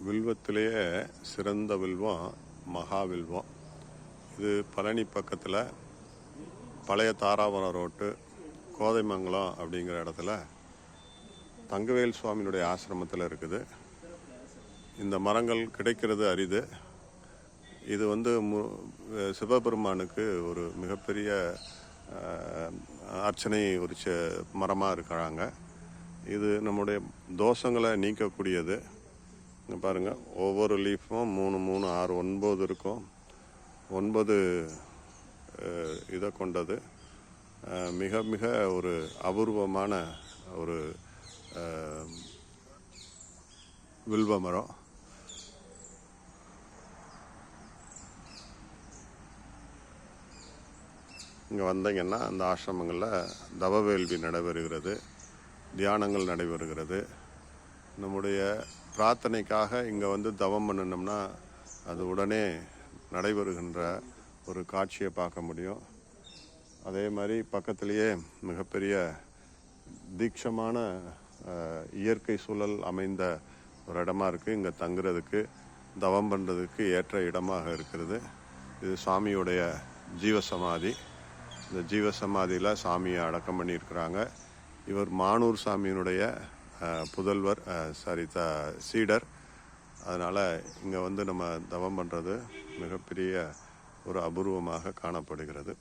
வில்வத்திலேயே சிறந்த வில்வம் மகாவில்வம். இது பழனி பக்கத்தில் பழைய தாராபுரம் ரோட்டு கோதைமங்கலம் அப்படிங்கிற இடத்துல தங்கவேல் சுவாமியினுடைய ஆசிரமத்தில் இருக்குது. இந்த மரங்கள் கிடைக்கிறது அரிது. இது சிவபெருமானுக்கு ஒரு மிகப்பெரிய அர்ச்சனை ஒரு மரமாக இருக்கிறாங்க. இது நம்முடைய தோஷங்களை நீக்கக்கூடியது. இங்கே பாருங்கள், ஒவ்வொரு லீஃபும் 3 3 6 9 இருக்கும். 9 இதை கொண்டது. மிக மிக ஒரு அபூர்வமான ஒரு வில்வ மரம். இங்கே வந்தீங்கன்னா அந்த ஆசிரமங்களில் தவவேள்வி நடைபெறுகிறது, தியானங்கள் நடைபெறுகிறது. நம்முடைய பிரார்த்தனைக்காக இங்கே தவம் பண்ணினோம்னா அது உடனே நடைபெறுகின்ற ஒரு காட்சியை பார்க்க முடியும். அதே மாதிரி பக்கத்திலேயே மிகப்பெரிய தீட்சமான இயற்கை சூழல் அமைந்த ஒரு இடமா இருக்குது. இங்கே தங்குறதுக்கு தவம் பண்ணுறதுக்கு ஏற்ற இடமாக இருக்கிறது. இது சாமியுடைய ஜீவசமாதி. இந்த ஜீவசமாதியில் சாமியை அடக்கம் பண்ணியிருக்கிறாங்க. இவர் மானூர் சாமியினுடைய புதல்வர், சீடர். அதனால் இங்கே நம்ம தவம் பண்ணுறது மிகப்பெரிய ஒரு அபூர்வமாக காணப்படுகிறது.